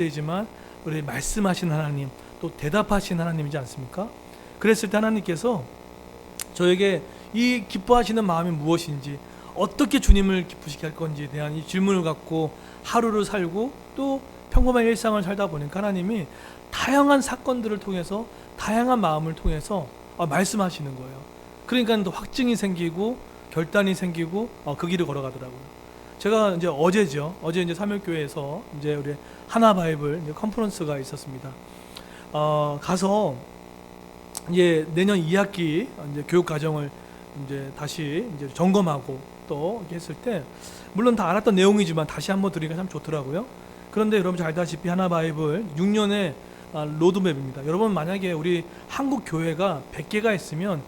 되지만 우리 말씀하신 하나님, 또 대답하신 하나님이지 않습니까? 그랬을 때 하나님께서 저에게 이 기뻐하시는 마음이 무엇인지, 어떻게 주님을 기쁘시게 할 건지에 대한 이 질문을 갖고 하루를 살고 또 평범한 일상을 살다 보니까 하나님이 다양한 사건들을 통해서, 다양한 마음을 통해서 말씀하시는 거예요. 그러니까 또 확증이 생기고 결단이 생기고 그 길을 걸어가더라고요. 제가 이제 어제죠. 어제 이제 삼일교회에서 이제 우리 하나 바이블 이제 컨퍼런스가 있었습니다. 가서 이제 내년 2학기 이제 교육 과정을 이제 다시 이제 점검하고 또 이렇게 했을 때, 물론 다 알았던 내용이지만 다시 한번 들으니까 참 좋더라고요. 그런데 여러분 잘 알다시피 하나 바이블 6년의 로드맵입니다. 여러분 만약에 우리 한국 교회가 100개가 있으면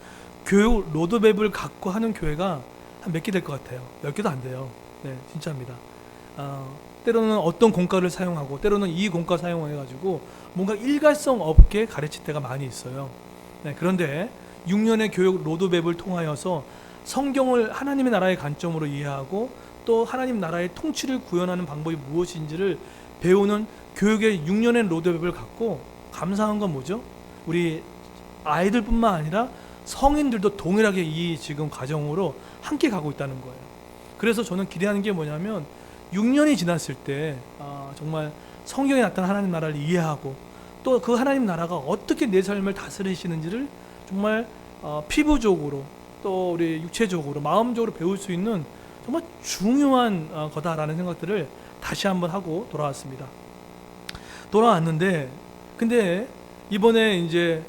교육 로드맵을 갖고 하는 교회가 한 몇 개 될 것 같아요? 10개도 안 돼요. 네, 진짜입니다. 때로는 어떤 공과를 사용하고 때로는 이 공과 사용해가지고 뭔가 일관성 없게 가르칠 때가 많이 있어요. 네, 그런데 6년의 교육 로드맵을 통하여서 성경을 하나님의 나라의 관점으로 이해하고 또 하나님 나라의 통치를 구현하는 방법이 무엇인지를 배우는 교육의 6년의 로드맵을 갖고, 감사한 건 뭐죠? 우리 아이들뿐만 아니라 성인들도 동일하게 이 지금 과정으로 함께 가고 있다는 거예요. 그래서 저는 기대하는 게 뭐냐면 6년이 지났을 때 정말 성경에 나타난 하나님 나라를 이해하고 또 그 하나님 나라가 어떻게 내 삶을 다스리시는지를 정말 피부적으로 또 우리 육체적으로 마음적으로 배울 수 있는 정말 중요한 거다라는 생각들을 다시 한번 하고 돌아왔습니다. 돌아왔는데 근데 이번에 이제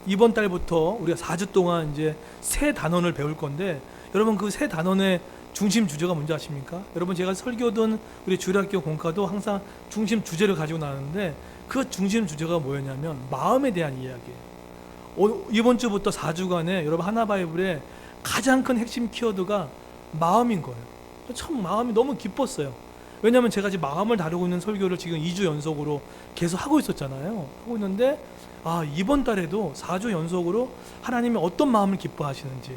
이번 달부터 우리가 4주 동안 이제 새 단원을 배울 건데, 여러분 그 새 단원의 중심 주제가 뭔지 아십니까? 여러분 제가 설교든 우리 주일학교 공과도 항상 중심 주제를 가지고 나왔는데 그 중심 주제가 뭐였냐면 마음에 대한 이야기예요. 이번 주부터 4주간에 여러분 하나 바이블의 가장 큰 핵심 키워드가 마음인 거예요. 참 마음이 너무 기뻤어요. 왜냐하면 제가 지금 마음을 다루고 있는 설교를 지금 2주 연속으로 계속 하고 있었잖아요. 하고 있는데 이번 달에도 4주 연속으로 하나님이 어떤 마음을 기뻐하시는지,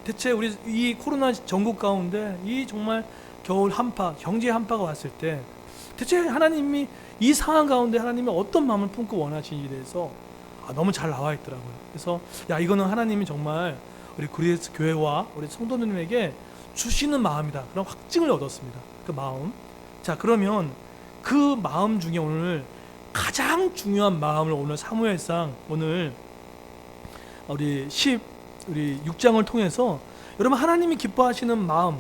대체 우리 이 코로나 전국 가운데 이 정말 겨울 한파, 경제 한파가 왔을 때 대체 하나님이 이 상황 가운데 하나님이 어떤 마음을 품고 원하시는지에 대해서 너무 잘 나와 있더라고요. 그래서 이거는 하나님이 정말 우리 그리스 교회와 우리 성도님에게 주시는 마음이다, 그런 확증을 얻었습니다. 그 마음. 자, 그러면 그 마음 중에 오늘 가장 중요한 마음을 오늘 사무엘상 오늘 우리 6장을 통해서 여러분 하나님이 기뻐하시는 마음이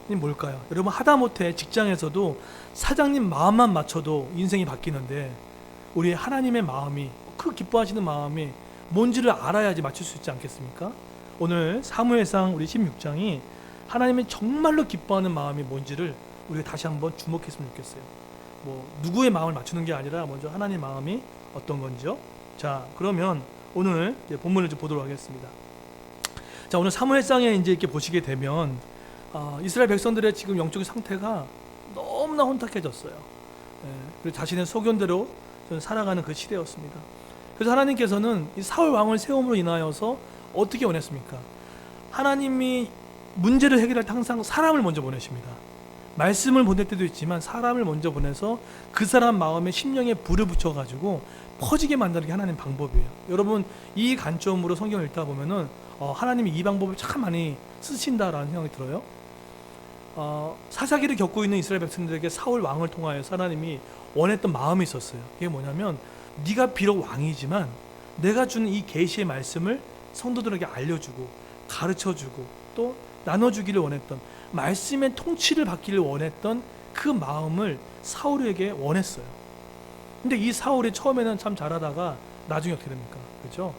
뭘까요? 여러분 하다못해 직장에서도 사장님 마음만 맞춰도 인생이 바뀌는데 우리 하나님의 마음이, 그 기뻐하시는 마음이 뭔지를 알아야지 맞출 수 있지 않겠습니까? 오늘 사무엘상 우리 16장이 하나님이 정말로 기뻐하는 마음이 뭔지를 우리가 다시 한번 주목했으면 좋겠어요. 누구의 마음을 맞추는 게 아니라 먼저 하나님의 마음이 어떤 건지요. 자, 그러면 오늘 본문을 좀 보도록 하겠습니다. 자, 오늘 사무엘상에 이제 이렇게 보시게 되면 이스라엘 백성들의 지금 영적인 상태가 너무나 혼탁해졌어요. 그리고 자신의 소견대로 살아가는 그 시대였습니다. 그래서 하나님께서는 이 사울 왕을 세움으로 인하여서 어떻게 원했습니까? 하나님이 문제를 해결할 때 항상 사람을 먼저 보내십니다. 말씀을 보낼 때도 있지만 사람을 먼저 보내서 그 사람 마음에 심령에 불을 붙여가지고 퍼지게 만드는 게 하나님 방법이에요. 여러분 이 관점으로 성경을 읽다 보면은 하나님이 이 방법을 참 많이 쓰신다라는 생각이 들어요. 사사기를 겪고 있는 이스라엘 백성들에게 사울 왕을 통하여서 하나님이 원했던 마음이 있었어요. 이게 뭐냐면 네가 비록 왕이지만 내가 주는 이 계시의 말씀을 성도들에게 알려주고 가르쳐주고 또 나눠주기를 원했던, 말씀의 통치를 받기를 원했던 그 마음을 사울에게 원했어요. 근데 이 사울이 처음에는 참 잘하다가 나중에 어떻게 됩니까? 그렇죠?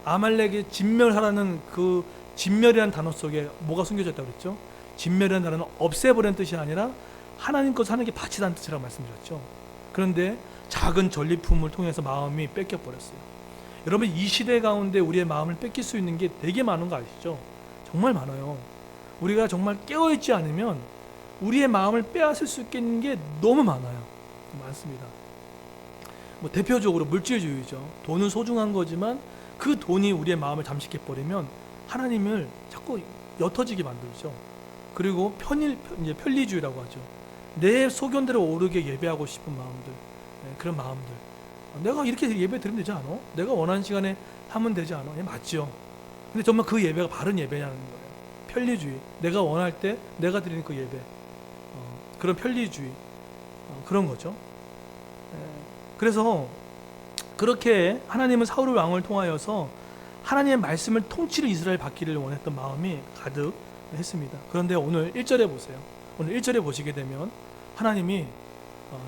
아말렉의 진멸하라는 그 진멸이라는 단어 속에 뭐가 숨겨져 있다고 그랬죠? 진멸이라는 단어는 없애버리는 뜻이 아니라 하나님 것을 하는 게 바치다는 뜻이라고 말씀드렸죠. 그런데 작은 전리품을 통해서 마음이 뺏겨버렸어요. 여러분 이 시대 가운데 우리의 마음을 뺏길 수 있는 게 되게 많은 거 아시죠? 정말 많아요. 우리가 정말 깨어있지 않으면 우리의 마음을 빼앗을 수 있는 게 너무 많아요. 많습니다. 대표적으로 물질주의죠. 돈은 소중한 거지만 그 돈이 우리의 마음을 잠식해버리면 하나님을 자꾸 옅어지게 만들죠. 그리고 편리주의라고 하죠. 내 소견대로 오르게 예배하고 싶은 마음들, 그런 마음들. 내가 이렇게 예배 드리면 되지 않아? 내가 원하는 시간에 하면 되지 않아? 맞죠. 근데 정말 그 예배가 바른 예배냐는 거예요. 편리주의. 내가 원할 때 내가 드리는 그 예배. 그런 편리주의. 그런 거죠. 그래서 그렇게 하나님은 사울 왕을 통하여서 하나님의 말씀을 통치를 이스라엘 받기를 원했던 마음이 가득했습니다. 그런데 오늘 1절에 보세요. 오늘 1절에 보시게 되면 하나님이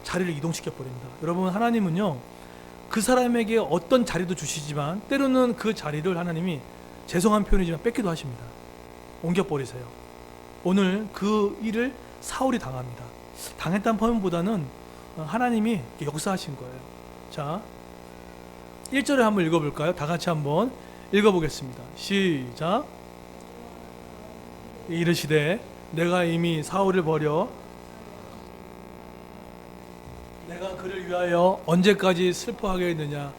자리를 이동시켜 버립니다. 여러분, 하나님은요 그 사람에게 어떤 자리도 주시지만 때로는 그 자리를 하나님이 죄송한 표현이지만 뺏기도 하십니다. 옮겨버리세요. 오늘 그 일을 사울이 당합니다. 당했다는 표현보다는 하나님이 역사하신 거예요. 자, 1절을 한번 읽어볼까요? 다 같이 한번 읽어보겠습니다. 시작. 이르시되 내가 이미 사울을 버려 내가 그를 위하여 언제까지 슬퍼하겠느냐.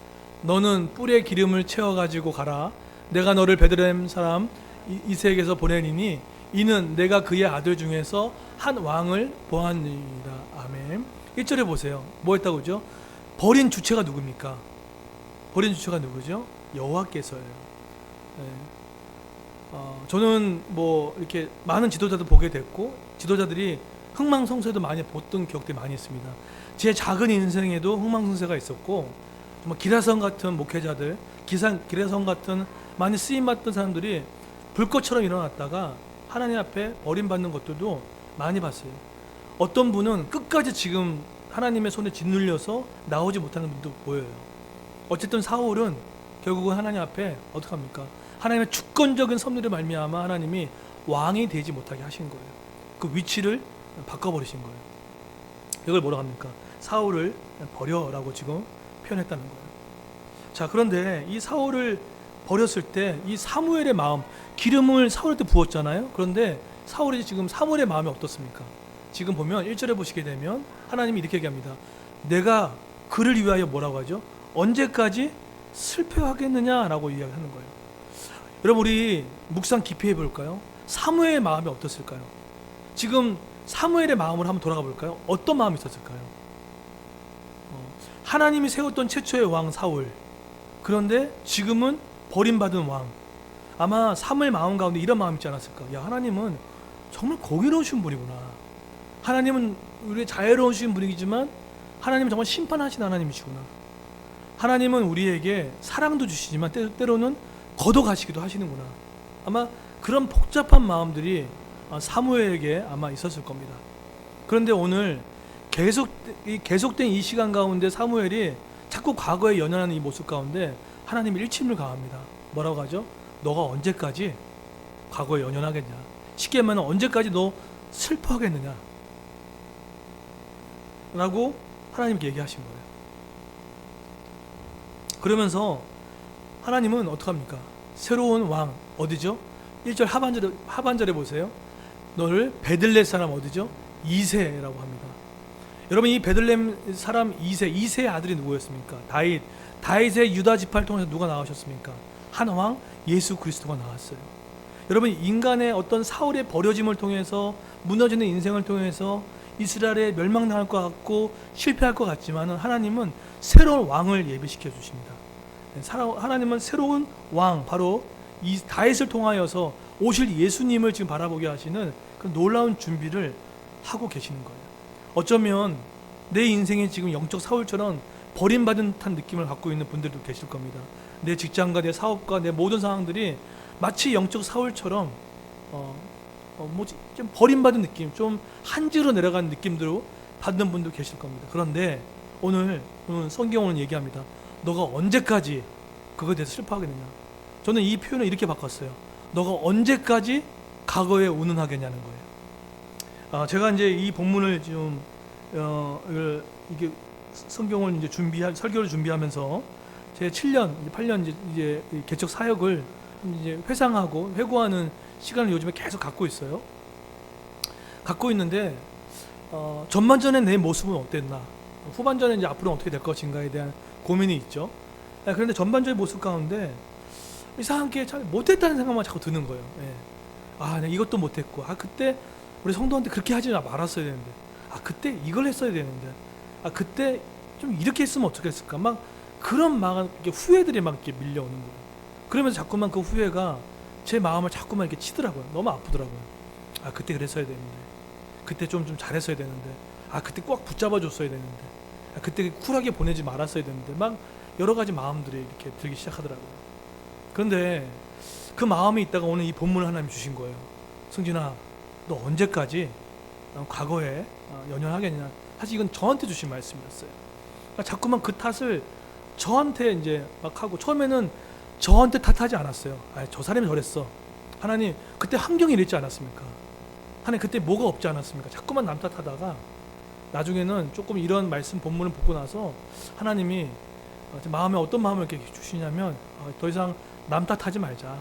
너는 뿔에 기름을 채워가지고 가라. 내가 너를 베들레헴 사람 이색에서 보내니니 이는 내가 그의 아들 중에서 한 왕을 보았느니라. 아멘. 1절에 보세요. 뭐 했다고 그러죠? 버린 주체가 누굽니까? 버린 주체가 누구죠? 여호와께서예요. 저는 뭐 이렇게 많은 지도자들 보게 됐고 지도자들이 흥망성쇠도 많이 봤던 기억들이 많이 있습니다. 제 작은 인생에도 흥망성쇠가 있었고 정말 기라성 같은 목회자들, 기라성 같은 많이 쓰임받던 사람들이 불꽃처럼 일어났다가 하나님 앞에 버림받는 것들도 많이 봤어요. 어떤 분은 끝까지 지금 하나님의 손에 짓눌려서 나오지 못하는 분도 보여요. 어쨌든 사울은 결국은 하나님 앞에 어떻게 합니까? 하나님의 주권적인 섭리를 말미암아 하나님이 왕이 되지 못하게 하신 거예요. 그 위치를 바꿔버리신 거예요. 이걸 뭐라고 합니까? 사울을 버려라고 지금 표현했다는 거예요. 자, 그런데 이 사울을 버렸을 때 이 사무엘의 마음, 기름을 사울한테 부었잖아요. 그런데 사울이 지금 사무엘의 마음이 어떻습니까? 지금 보면 1절에 보시게 되면 하나님이 이렇게 얘기합니다. 내가 그를 위하여 뭐라고 하죠? 언제까지 슬퍼하겠느냐라고 이야기하는 거예요. 여러분, 우리 묵상 깊이 해볼까요? 사무엘의 마음이 어떻을까요? 지금 사무엘의 마음으로 한번 돌아가 볼까요? 어떤 마음이 있었을까요? 하나님이 세웠던 최초의 왕 사울, 그런데 지금은 버림받은 왕. 아마 사무엘 마음 가운데 이런 마음이 있지 않았을까? 야, 하나님은 정말 공의로우신 분이구나. 하나님은 우리의 자애로우신 분이지만 하나님은 정말 심판하신 하나님이시구나. 하나님은 우리에게 사랑도 주시지만 때로는 걷어가시기도 하시는구나. 아마 그런 복잡한 마음들이 사무엘에게 아마 있었을 겁니다. 그런데 오늘 계속된 이 시간 가운데 사무엘이 자꾸 과거에 연연하는 이 모습 가운데 하나님이 일침을 가합니다. 뭐라고 하죠? 너가 언제까지 과거에 연연하겠냐? 쉽게 말하면 언제까지 너 슬퍼하겠느냐? 라고 하나님께 얘기하신 거예요. 그러면서 하나님은 어떡합니까? 새로운 왕 어디죠? 1절 하반절에 보세요. 너를 베들레헴 사람 어디죠? 이새라고 합니다. 여러분, 이 베들레헴 사람 이새의 아들이 누구였습니까? 다윗의 유다 지파를 통해서 누가 나오셨습니까? 한 왕 예수 그리스도가 나왔어요. 여러분, 인간의 어떤 사울의 버려짐을 통해서 무너지는 인생을 통해서 이스라엘에 멸망당할 것 같고 실패할 것 같지만은 하나님은 새로운 왕을 예비시켜 주십니다. 하나님은 새로운 왕, 바로 이 다윗을 통하여서 오실 예수님을 지금 바라보게 하시는 그 놀라운 준비를 하고 계시는 거예요. 어쩌면 내 인생이 지금 영적 사울처럼 버림받은 듯한 느낌을 갖고 있는 분들도 계실 겁니다. 내 직장과 내 사업과 내 모든 상황들이 마치 영적 사울처럼 좀 버림받은 느낌, 좀 한지로 내려가는 느낌들로 받는 분도 계실 겁니다. 그런데 오늘 성경은 얘기합니다. 너가 언제까지 그거에 대해서 슬퍼하겠느냐? 저는 이 표현을 이렇게 바꿨어요. 너가 언제까지 과거에 운운하겠냐는 거예요. 제가 이제 이 본문을 좀 이게 성경을 이제 설교를 준비하면서 제 7년, 8년 이제 개척 사역을 이제 회상하고 회고하는 시간을 요즘에 계속 갖고 있어요. 갖고 있는데 전반전에 내 모습은 어땠나? 후반전에 이제 앞으로 어떻게 될 것인가에 대한 고민이 있죠. 그런데 전반적인 모습 가운데 이상하게 잘 못했다는 생각만 자꾸 드는 거예요. 내가 이것도 못했고, 그때 우리 성도한테 그렇게 하지 말았어야 되는데, 그때 이걸 했어야 되는데, 그때 좀 이렇게 했으면 어떻겠을까? 막 그런 막 이렇게 후회들이 막 이렇게 밀려오는 거예요. 그러면서 자꾸만 그 후회가 제 마음을 자꾸만 이렇게 치더라고요. 너무 아프더라고요. 아, 그때 그랬어야 되는데, 그때 좀 잘했어야 되는데, 아, 그때 꽉 붙잡아 줬어야 되는데, 아, 그때 쿨하게 보내지 말았어야 되는데, 막 여러 가지 마음들이 이렇게 들기 시작하더라고요. 그런데 그 마음이 있다가 오늘 이 본문을 하나님 주신 거예요. 승진아, 너 언제까지 과거에 연연하겠냐? 사실 이건 저한테 주신 말씀이었어요. 그러니까 자꾸만 그 탓을 저한테 이제 막 하고, 처음에는 저한테 탓하지 않았어요. 아, 저 사람이 저랬어. 하나님, 그때 환경이 이랬지 않았습니까? 하나님, 그때 뭐가 없지 않았습니까? 자꾸만 남 탓하다가 나중에는 조금 이런 말씀 본문을 보고 나서 하나님이 마음에 어떤 마음을 이렇게 주시냐면, 더 이상 남 탓하지 말자.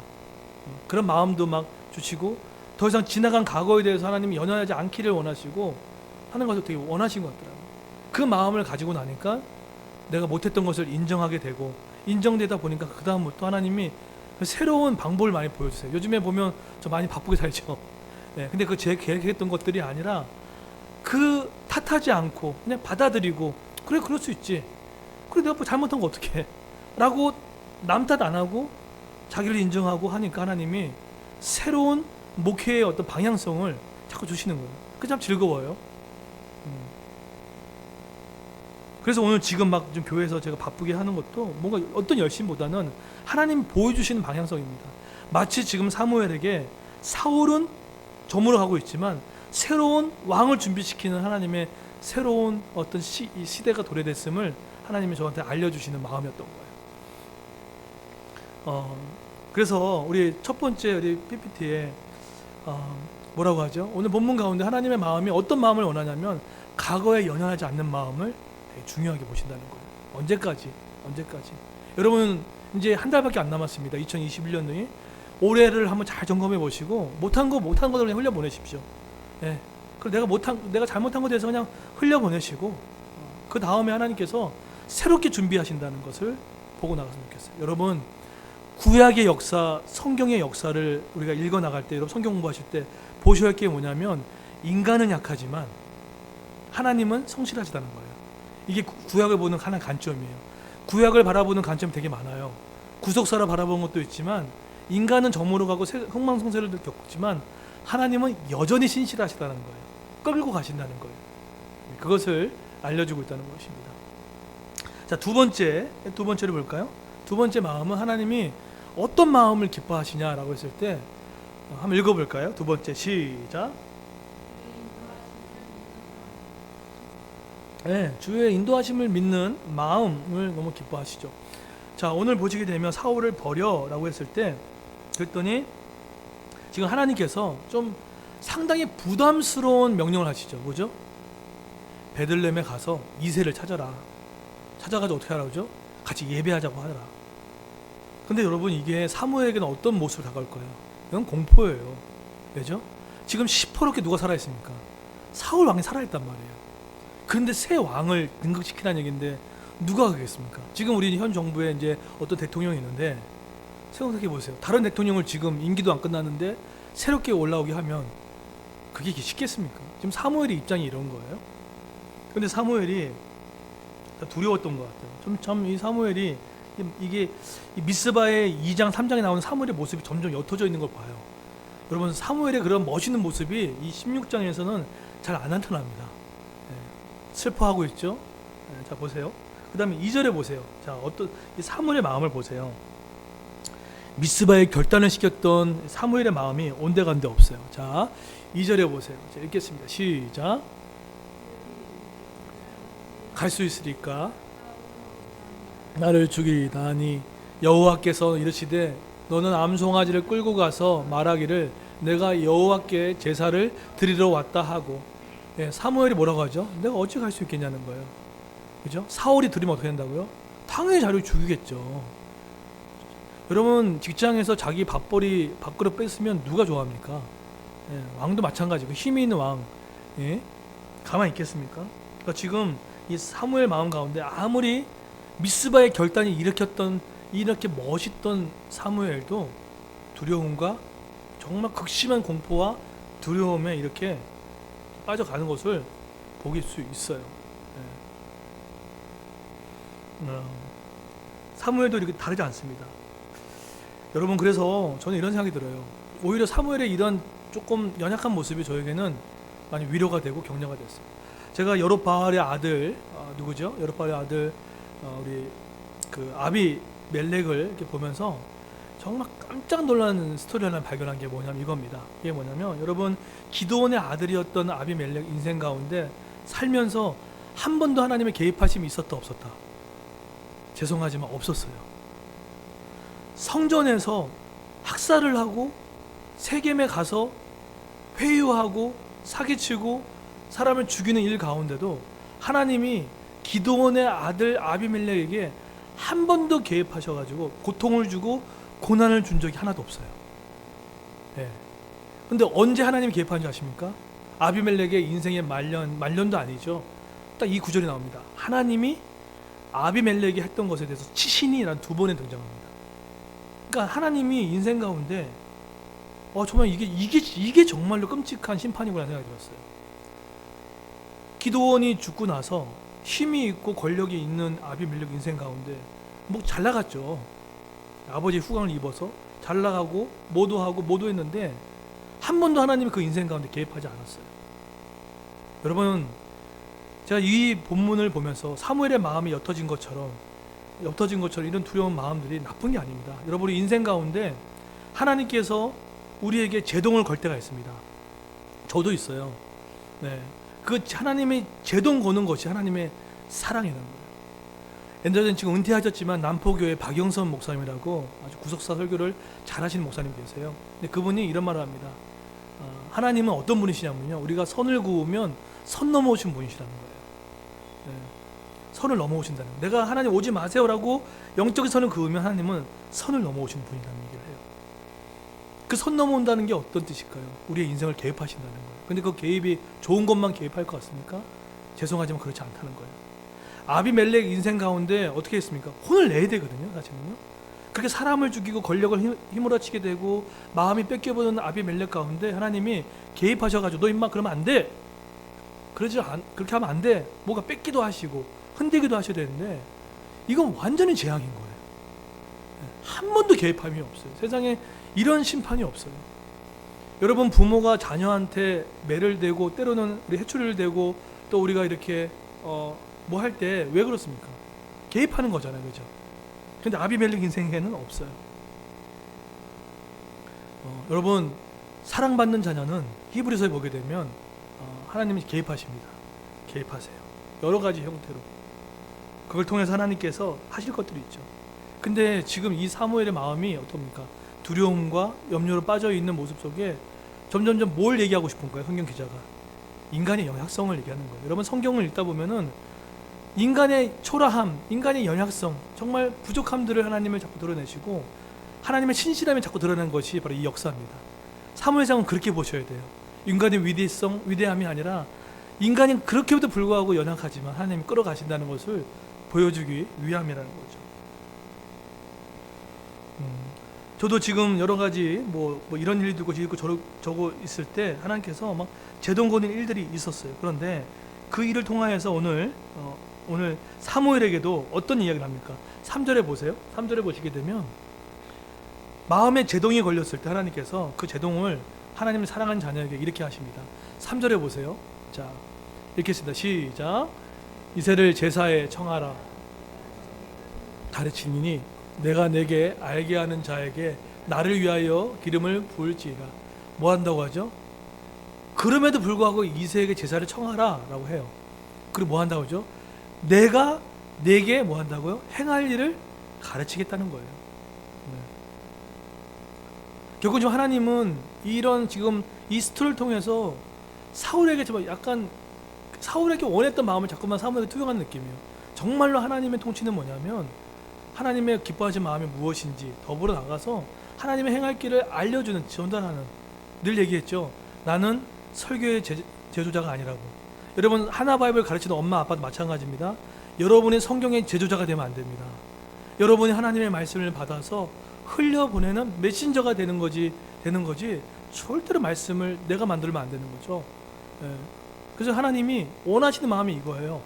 그런 마음도 막 주시고, 더 이상 지나간 과거에 대해서 하나님이 연연하지 않기를 원하시고 하는 것을 되게 원하신 것 같더라고요. 그 마음을 가지고 나니까 내가 못했던 것을 인정하게 되고, 인정되다 보니까 그 다음부터 하나님이 새로운 방법을 많이 보여주세요. 요즘에 보면 저 많이 바쁘게 살죠. 네, 근데 그 제 계획했던 것들이 아니라 그 탓하지 않고 그냥 받아들이고, 그래, 그럴 수 있지. 그래, 내가 뭐 잘못한 거 어떡해 라고 남 탓 안 하고 자기를 인정하고 하니까 하나님이 새로운 목회의 어떤 방향성을 자꾸 주시는 거예요. 그게 참 즐거워요. 그래서 오늘 지금 막 좀 교회에서 제가 바쁘게 하는 것도 뭔가 어떤 열심보다는 하나님이 보여주시는 방향성입니다. 마치 지금 사무엘에게 사울은 저물어 가고 있지만 새로운 왕을 준비시키는 하나님의 새로운 어떤 이 시대가 도래됐음을 하나님이 저한테 알려주시는 마음이었던 거예요. 그래서 우리 첫 번째 우리 PPT에 뭐라고 하죠? 오늘 본문 가운데 하나님의 마음이 어떤 마음을 원하냐면 과거에 연연하지 않는 마음을 되게 중요하게 보신다는 거예요. 언제까지? 여러분 이제 한 달밖에 안 남았습니다. 2021년이 올해를 한번 잘 점검해 보시고 못한 거대로 그냥 흘려 보내십시오. 예. 그리고 내가 잘못한 것에 대해서 그냥 흘려 보내시고 그 다음에 하나님께서 새롭게 준비하신다는 것을 보고 나갔으면 좋겠어요. 여러분 구약의 역사, 성경의 역사를 우리가 읽어 나갈 때, 여러분 성경 공부하실 때 보셔야 할 게 뭐냐면 인간은 약하지만 하나님은 성실하시다는 거예요. 이게 구약을 보는 하나의 관점이에요. 구약을 바라보는 관점이 되게 많아요. 구속사를 바라보는 것도 있지만 인간은 저물어 가고 흥망성쇠를 겪지만 하나님은 여전히 신실하시다는 거예요. 끌고 가신다는 거예요. 그것을 알려주고 있다는 것입니다. 자, 두 번째를 볼까요? 두 번째 마음은 하나님이 어떤 마음을 기뻐하시냐라고 했을 때 한번 읽어볼까요? 두 번째 시작. 네, 주의 인도하심을 믿는 마음을 너무 기뻐하시죠. 자, 오늘 보시게 되면 사울을 버려라고 했을 때 그랬더니 지금 하나님께서 좀 상당히 부담스러운 명령을 하시죠. 뭐죠? 베들레헴에 가서 이새를 찾아가지고 어떻게 하라고 그러죠? 같이 예배하자고 하더라. 근데 여러분 이게 사무엘에게는 어떤 모습으로 다가올 거예요? 이건 공포예요. 왜죠? 지금 시퍼렇게 누가 살아있습니까? 사울 왕이 살아있단 말이에요. 그런데 새 왕을 등극시키라는 얘기인데 누가 그겠습니까? 지금 우리 현 정부에 이제 어떤 대통령이 있는데 생각해 보세요. 다른 대통령을 지금 임기도 안 끝났는데 새롭게 올라오게 하면 그게 쉽겠습니까? 지금 사무엘의 입장이 이런 거예요. 근데 사무엘이 두려웠던 것 같아요. 참 이 사무엘이 이게 미스바의 2장 3장에 나오는 사무엘의 모습이 점점 옅어져 있는 걸 봐요. 여러분 사무엘의 그런 멋있는 모습이 이 16장에서는 잘 안 나타납니다. 슬퍼하고 있죠. 자 보세요. 그 다음에 2절에 보세요. 자 어떤 이 사무엘의 마음을 보세요. 미스바에 결단을 시켰던 사무엘의 마음이 온데간데 없어요. 자 2절에 보세요. 자, 읽겠습니다. 시작. 갈 수 있으리까 나를 죽이다니 여호와께서 이르시되 너는 암송아지를 끌고 가서 말하기를 내가 여호와께 제사를 드리러 왔다 하고. 사무엘이 뭐라고 하죠? 내가 어찌 갈 수 있겠냐는 거예요. 그죠? 사울이 들으면 어떻게 된다고요? 당연히 자기를 죽이겠죠. 여러분 직장에서 자기 밥벌이 밥그릇 뺐으면 누가 좋아합니까? 왕도 마찬가지고 힘이 있는 왕 가만히 있겠습니까? 그러니까 지금 이 사무엘 마음 가운데 아무리 미스바의 결단이 일으켰던 이렇게 멋있던 사무엘도 두려움과 정말 극심한 공포와 두려움에 이렇게 빠져가는 것을 보길 수 있어요. 사무엘도 이렇게 다르지 않습니다. 여러분, 그래서 저는 이런 생각이 들어요. 오히려 사무엘의 이런 조금 연약한 모습이 저에게는 많이 위로가 되고 격려가 됐어요. 제가 여룹바알의 아들, 누구죠? 여룹바알의 아들, 우리 그 아비 멜렉을 이렇게 보면서 정말 깜짝 놀라는 스토리 하나 발견한 게 뭐냐면 이겁니다. 이게 뭐냐면, 여러분, 기드온의 아들이었던 아비 멜렉 인생 가운데 살면서 한 번도 하나님의 개입하심이 있었다 없었다? 죄송하지만 없었어요. 성전에서 학살을 하고 세겜에 가서 회유하고 사기치고 사람을 죽이는 일 가운데도 하나님이 기드온의 아들 아비멜렉에게 한 번도 개입하셔가지고 고통을 주고 고난을 준 적이 하나도 없어요. 네. 근데 언제 하나님이 개입하는지 아십니까? 아비멜렉의 인생의 말년도 아니죠. 딱 이 구절이 나옵니다. 하나님이 아비멜렉이 했던 것에 대해서 치신이라는 두 번에 등장합니다. 그러니까 하나님이 인생 가운데 정말 이게 정말로 끔찍한 심판이구나 생각이 들었어요. 기드온이 죽고 나서 힘이 있고 권력이 있는 아비멜렉 인생 가운데 뭐 잘 나갔죠. 아버지 후광을 입어서 잘 나가고 모두 했는데 한 번도 하나님이 그 인생 가운데 개입하지 않았어요. 여러분, 제가 이 본문을 보면서 사무엘의 마음이 옅어진 것처럼 이런 두려운 마음들이 나쁜 게 아닙니다. 여러분의 인생 가운데 하나님께서 우리에게 제동을 걸 때가 있습니다. 저도 있어요. 네, 그 하나님의 제동 거는 것이 하나님의 사랑이라는 거예요. 옛날에는 지금 은퇴하셨지만 남포교회 박영선 목사님이라고 아주 구속사 설교를 잘하시는 목사님 계세요. 근데 그분이 이런 말을 합니다. 하나님은 어떤 분이시냐면요, 우리가 선을 그으면 선 넘어오신 분이시라는 거예요. 네, 선을 넘어오신다는 거예요. 내가 하나님 오지 마세요라고 영적인 선을 그으면 하나님은 선을 넘어오시는 분이라는 얘기를 해요. 그 선 넘어온다는 게 어떤 뜻일까요? 우리의 인생을 개입하신다는 거예요. 근데 그 개입이 좋은 것만 개입할 것 같습니까? 죄송하지만 그렇지 않다는 거예요. 아비멜렉 인생 가운데 어떻게 했습니까? 혼을 내야 되거든요, 사실은요. 그렇게 사람을 죽이고 권력을 휘몰아치게 되고 마음이 뺏겨보는 아비멜렉 가운데 하나님이 개입하셔가지고 너 임마 그러면 안 돼. 그렇게 하면 안 돼. 뭐가 뺏기도 하시고 흔들기도 하셔야 되는데 이건 완전히 재앙인 거예요. 한 번도 개입함이 없어요. 세상에 이런 심판이 없어요. 여러분, 부모가 자녀한테 매를 대고 때로는 우리 해초리를 대고 또 우리가 이렇게 뭐 할 때 왜 그렇습니까? 개입하는 거잖아요, 그죠? 근데 아비멜렉 인생에는 없어요. 여러분, 사랑받는 자녀는 히브리서에 보게 되면 하나님이 개입하십니다. 개입하세요. 여러 가지 형태로. 그걸 통해서 하나님께서 하실 것들이 있죠. 근데 지금 이 사무엘의 마음이 어떻습니까? 두려움과 염려로 빠져 있는 모습 속에 점점점 뭘 얘기하고 싶은 거예요, 성경 기자가? 인간의 연약성을 얘기하는 거예요. 여러분, 성경을 읽다 보면은 인간의 초라함, 인간의 연약성, 정말 부족함들을 하나님을 자꾸 드러내시고 하나님의 신실함이 자꾸 드러나는 것이 바로 이 역사입니다. 사무엘상은 그렇게 보셔야 돼요. 인간의 위대함이 아니라 인간이 그렇게도 불구하고 연약하지만 하나님이 끌어가신다는 것을 보여주기 위함이라는 거죠. 저도 지금 여러 가지 뭐 이런 일이 있고 저거 있을 때 하나님께서 막 제동 거는 일들이 있었어요. 그런데 그 일을 통하여서 오늘 사무엘에게도 어떤 이야기를 합니까? 3절에 보세요. 3절에 보시게 되면 마음에 제동이 걸렸을 때 하나님께서 그 제동을 하나님을 사랑하는 자녀에게 이렇게 하십니다. 3절에 보세요. 자, 읽겠습니다. 시작. 이새를 제사에 청하라. 가르치니 내가 내게 알게 하는 자에게 나를 위하여 기름을 부을지이라. 뭐 한다고 하죠? 그럼에도 불구하고 이새에게 제사를 청하라 라고 해요. 그리고 뭐 한다고 하죠? 내가 내게 뭐 한다고요? 행할 일을 가르치겠다는 거예요. 네. 결국 지금 하나님은 이런 지금 이 스토리를 통해서 사울에게 약간 사울에게 원했던 마음을 자꾸만 사무엘에게 투영하는 느낌이에요. 정말로 하나님의 통치는 뭐냐면 하나님의 기뻐하시는 마음이 무엇인지 더불어 나가서 하나님의 행할 길을 알려주는, 전달하는. 늘 얘기했죠. 나는 설교의 제조자가 아니라고. 여러분, 하나바이블 가르치는 엄마 아빠도 마찬가지입니다. 여러분이 성경의 제조자가 되면 안 됩니다. 여러분이 하나님의 말씀을 받아서 흘려보내는 메신저가 되는 거지 절대로 말씀을 내가 만들면 안 되는 거죠. 예. 그래서 하나님이 원하시는 마음이 이거예요.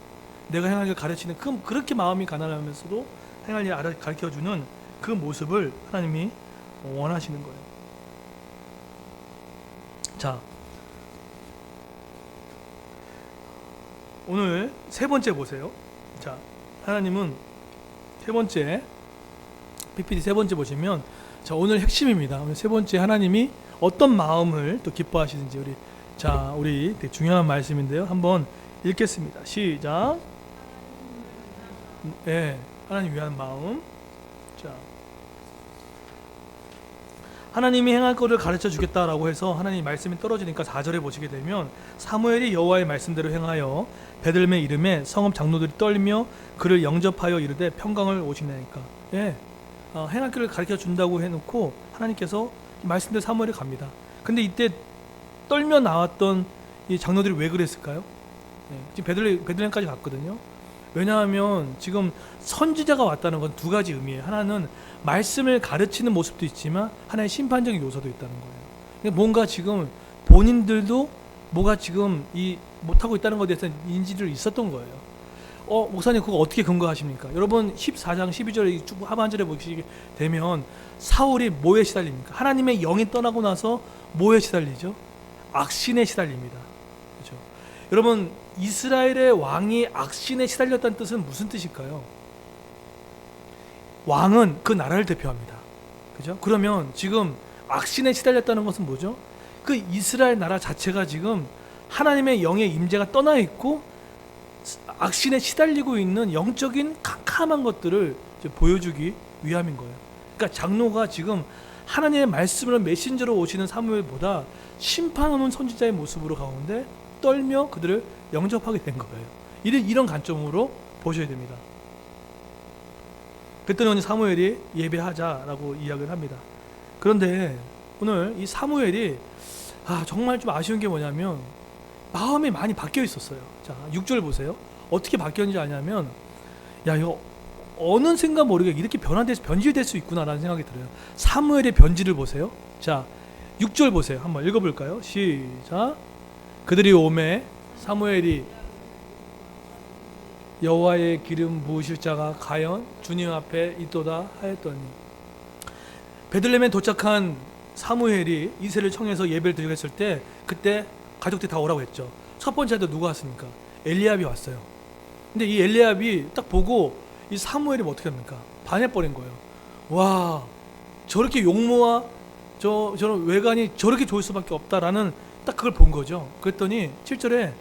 내가 행할 일을 가르치는 그렇게 마음이 가난하면서도 행할 일을 가르쳐주는 그 모습을 하나님이 원하시는 거예요. 자, 오늘 세 번째 보세요. 자, 하나님은 세 번째 PPT 세 번째 보시면, 자, 오늘 핵심입니다. 오늘 세 번째, 하나님이 어떤 마음을 또 기뻐하시는지 우리 되게 중요한 말씀인데요. 한번 읽겠습니다. 시작. 네, 하나님 위한 마음. 자, 하나님이 행할 것을 가르쳐 주겠다라고 해서 하나님 말씀이 떨어지니까 4절에 보시게 되면, 사무엘이 여호와의 말씀대로 행하여 베들레헴의 이름에 성읍 장로들이 떨며 그를 영접하여 이르되 평강을 오시나이까. 예, 행할 길을 가르쳐 준다고 해놓고 하나님께서 말씀대로 사무엘이 갑니다. 근데 이때 떨며 나왔던 이 장로들이 왜 그랬을까요? 예, 지금 베들레헴까지 갔거든요. 왜냐하면 지금 선지자가 왔다는 건 두 가지 의미예요. 하나는 말씀을 가르치는 모습도 있지만 하나의 심판적인 요소도 있다는 거예요. 그러니까 뭔가 지금 본인들도 뭐가 지금 못하고 있다는 것에 대해서 인지를 있었던 거예요. 목사님 그거 어떻게 근거하십니까? 여러분 14장 12절에 쭉 하반절에 보시게 되면 사울이 뭐에 시달립니까? 하나님의 영이 떠나고 나서 뭐에 시달리죠? 악신에 시달립니다. 그렇죠? 여러분 이스라엘의 왕이 악신에 시달렸다는 뜻은 무슨 뜻일까요? 왕은 그 나라를 대표합니다. 그죠? 그러면 지금 악신에 시달렸다는 것은 뭐죠? 그 이스라엘 나라 자체가 지금 하나님의 영의 임재가 떠나 있고 악신에 시달리고 있는 영적인 캄캄한 것들을 보여주기 위함인 거예요. 그러니까 장로가 지금 하나님의 말씀을 메신저로 오시는 사무엘보다 심판하는 선지자의 모습으로 가운데 떨며 그들을 영접하게 된 거예요. 이런 관점으로 보셔야 됩니다. 그랬더니 사무엘이 예배하자라고 이야기를 합니다. 그런데 오늘 이 사무엘이 정말 좀 아쉬운 게 뭐냐면 마음이 많이 바뀌어 있었어요. 자, 6절 보세요. 어떻게 바뀌었는지 아냐면, 이거 어느샌가 모르게 이렇게 변질될 수 있구나라는 생각이 들어요. 사무엘의 변질을 보세요. 자, 6절 보세요. 한번 읽어볼까요? 시작. 그들이 오매 사무엘이 여호와의 기름 부으실 자가 과연 주님 앞에 있도다 하였더니, 베들레헴에 도착한 사무엘이 이새를 청해서 예배를 드리고 했을 때 그때 가족들이 다 오라고 했죠. 첫 번째도 누가 왔습니까? 엘리압이 왔어요. 근데 이 엘리압이 딱 보고 이 사무엘이 어떻게 합니까? 반해버린 거예요. 와, 저렇게 용모와 저런 외관이 저렇게 좋을 수밖에 없다라는 딱 그걸 본 거죠. 그랬더니 7절에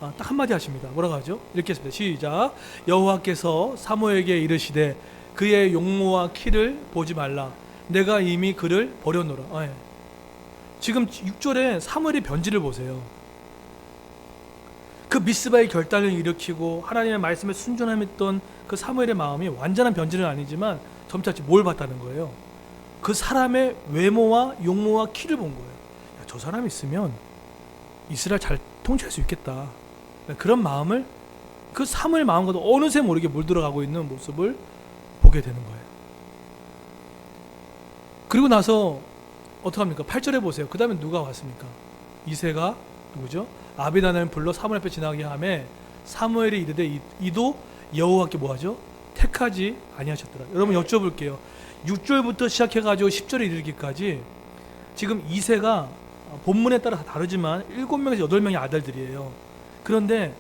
딱 한마디 하십니다. 뭐라고 하죠? 이렇게 했습니다. 시작. 여호와께서 사무엘에게 이르시되 그의 용모와 키를 보지 말라. 내가 이미 그를 버려놓으라. 지금 6절에 사무엘의 변질을 보세요. 그 미스바의 결단을 일으키고 하나님의 말씀에 순종했던 그 사무엘의 마음이 완전한 변질은 아니지만 점차 뭘 봤다는 거예요? 그 사람의 외모와 용모와 키를 본 거예요. 저 사람 있으면 이스라엘 잘 통치할 수 있겠다. 그런 마음을, 그 사무엘 마음과도 어느새 모르게 물들어가고 있는 모습을 보게 되는 거예요. 그리고 나서 어떡합니까? 8절에 보세요. 그 다음에 누가 왔습니까? 이새가 누구죠? 아비다나를 불러 사무엘 앞에 지나게 하매 사무엘이 이르되 이도 여호와께 뭐하죠? 택하지 아니하셨더라. 여러분 여쭤볼게요. 6절부터 시작해가지고 10절에 이르기까지 지금 이새가 본문에 따라 다 다르지만 7명에서 8명의 아들들이에요. 그런데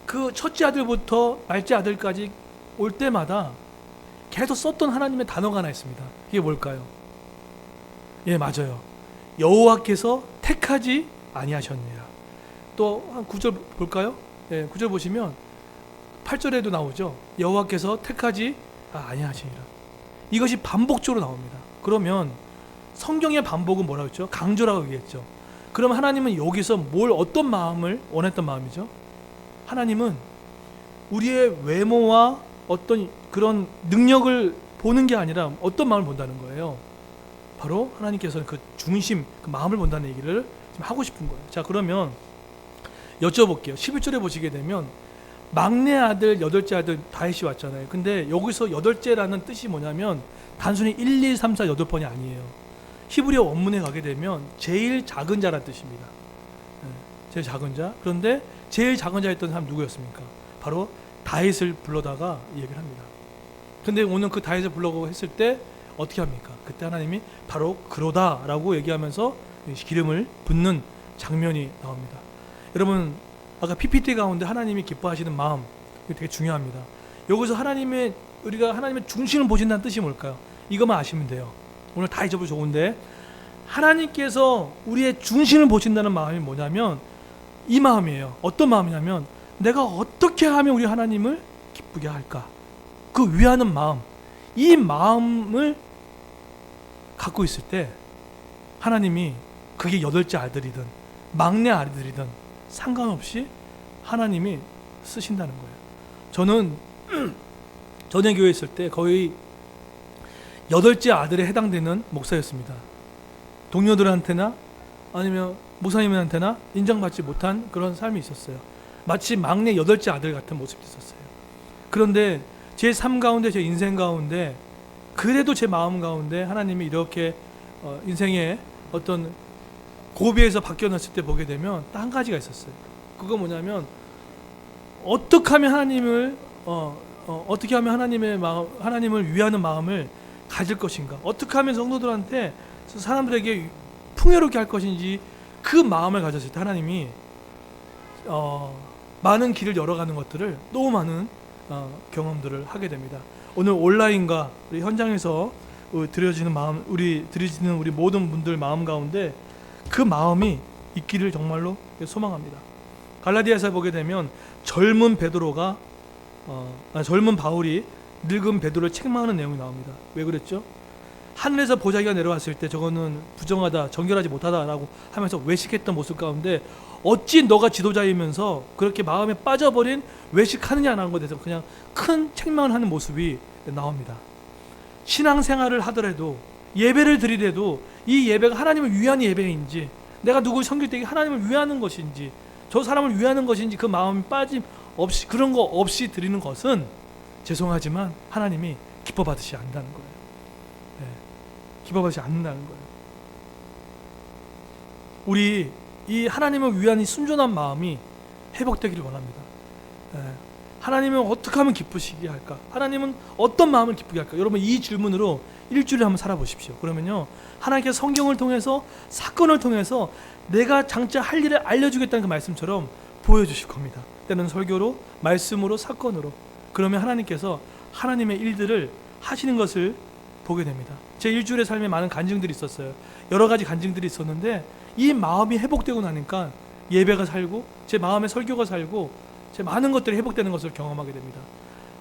그 첫째 아들부터 말째 아들까지 올 때마다 계속 썼던 하나님의 단어가 하나 있습니다. 이게 뭘까요? 예, 맞아요. 여호와께서 택하지 아니하셨느니라. 또 한 9절 볼까요? 예, 9절 보시면 8절에도 나오죠. 여호와께서 택하지 아니하시니라. 이것이 반복적으로 나옵니다. 그러면 성경의 반복은 뭐라고 했죠? 강조라고 얘기했죠. 그럼 하나님은 여기서 어떤 마음을 원했던 마음이죠? 하나님은 우리의 외모와 어떤 그런 능력을 보는 게 아니라 어떤 마음을 본다는 거예요. 바로 하나님께서는 그 중심, 그 마음을 본다는 얘기를 지금 하고 싶은 거예요. 자, 그러면 여쭤볼게요. 11절에 보시게 되면 막내 아들, 여덟째 아들 다윗이 왔잖아요. 근데 여기서 여덟째라는 뜻이 뭐냐면 단순히 1, 2, 3, 4, 8번이 아니에요. 히브리어 원문에 가게 되면 제일 작은 자란 뜻입니다. 제일 작은 자. 그런데 제일 작은 자였던 사람 누구였습니까? 바로 다윗을 불러다가 이 얘기를 합니다. 근데 오늘 그 다윗을 불러고 했을 때 어떻게 합니까? 그때 하나님이 바로 그러다라고 얘기하면서 기름을 붓는 장면이 나옵니다. 여러분, 아까 PPT 가운데 하나님이 기뻐하시는 마음, 이게 되게 중요합니다. 여기서 우리가 하나님의 중심을 보신다는 뜻이 뭘까요? 이것만 아시면 돼요. 오늘 다 잊어버려 좋은데, 하나님께서 우리의 중심을 보신다는 마음이 뭐냐면 이 마음이에요. 어떤 마음이냐면 내가 어떻게 하면 우리 하나님을 기쁘게 할까? 그 위하는 마음, 이 마음을 갖고 있을 때 하나님이 그게 8째 아들이든 막내 아들이든 상관없이 하나님이 쓰신다는 거예요. 저는 전에 교회 있을 때 거의 8째 아들에 해당되는 목사였습니다. 동료들한테나 아니면 목사님한테나 인정받지 못한 그런 삶이 있었어요. 마치 막내 8째 아들 같은 모습이 있었어요. 그런데 제 삶 가운데, 제 인생 가운데, 그래도 제 마음 가운데 하나님이 이렇게 인생의 어떤 고비에서 바뀌어놨을 때 보게 되면 딱 한 가지가 있었어요. 그거 뭐냐면 어떻게 하면 어떻게 하면 하나님의 마음, 하나님을 위하는 마음을 가질 것인가? 어떻게 하면 성도들한테, 사람들에게 풍요롭게 할 것인지 그 마음을 가졌을 때 하나님이 많은 길을 열어가는 것들을, 너무 많은 경험들을 하게 됩니다. 오늘 온라인과 우리 현장에서 드려지는 마음, 드려지는 우리 모든 분들 마음 가운데 그 마음이 있기를 정말로 소망합니다. 갈라디아서 보게 되면 젊은 바울이 늙은 베드로를 책망하는 내용이 나옵니다. 왜 그랬죠? 하늘에서 보자기가 내려왔을 때 저거는 부정하다, 정결하지 못하다라고 하면서 외식했던 모습 가운데 어찌 너가 지도자이면서 그렇게 마음에 빠져버린 외식하느냐라는 것에 대해서 그냥 큰 책망을 하는 모습이 나옵니다. 신앙생활을 하더라도, 예배를 드리더라도 이 예배가 하나님을 위한 예배인지, 내가 누구를 섬길 때 하나님을 위하는 것인지, 저 사람을 위하는 것인지 그 마음이 빠짐없이, 그런 거 없이 드리는 것은 죄송하지만 하나님이 기뻐 받으시지 않는다는 거예요. 기뻐 받으시지 않는다는 거예요. 우리 이 하나님을 위한 이 순전한 마음이 회복되기를 원합니다. 하나님은 어떻게 하면 기쁘시게 할까? 하나님은 어떤 마음을 기쁘게 할까? 여러분, 이 질문으로 일주일을 한번 살아보십시오. 그러면요, 하나님께서 성경을 통해서, 사건을 통해서 내가 장차 할 일을 알려주겠다는 그 말씀처럼 보여주실 겁니다. 때는 설교로, 말씀으로, 사건으로. 그러면 하나님께서 하나님의 일들을 하시는 것을 보게 됩니다. 제 일주일의 삶에 많은 간증들이 있었어요. 여러 가지 간증들이 있었는데 이 마음이 회복되고 나니까 예배가 살고, 제 마음의 설교가 살고, 제 많은 것들이 회복되는 것을 경험하게 됩니다.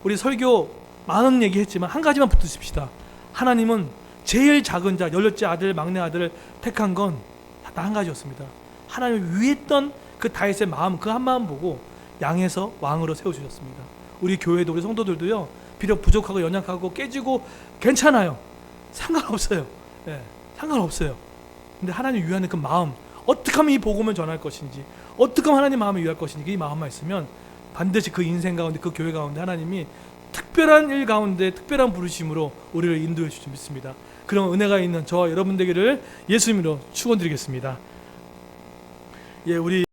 우리 설교 많은 얘기했지만 한 가지만 붙드십시다. 하나님은 제일 작은 자, 18째 아들, 막내 아들을 택한 건 단 한 가지였습니다. 하나님을 위했던 그 다윗의 마음, 그 한 마음 보고 양에서 왕으로 세워주셨습니다. 우리 교회도, 우리 성도들도요, 비록 부족하고 연약하고 깨지고 괜찮아요. 상관없어요. 상관없어요. 근데 하나님 위하는 그 마음, 어떻게 하면 이 복음을 전할 것인지, 어떻게 하면 하나님 마음을 위할 것인지, 이 마음만 있으면 반드시 그 인생 가운데, 그 교회 가운데 하나님이 특별한 일 가운데 특별한 부르심으로 우리를 인도해 주실 줄 믿습니다. 그런 은혜가 있는 저와 여러분 되기를 예수 이름으로 축원드리겠습니다. 우리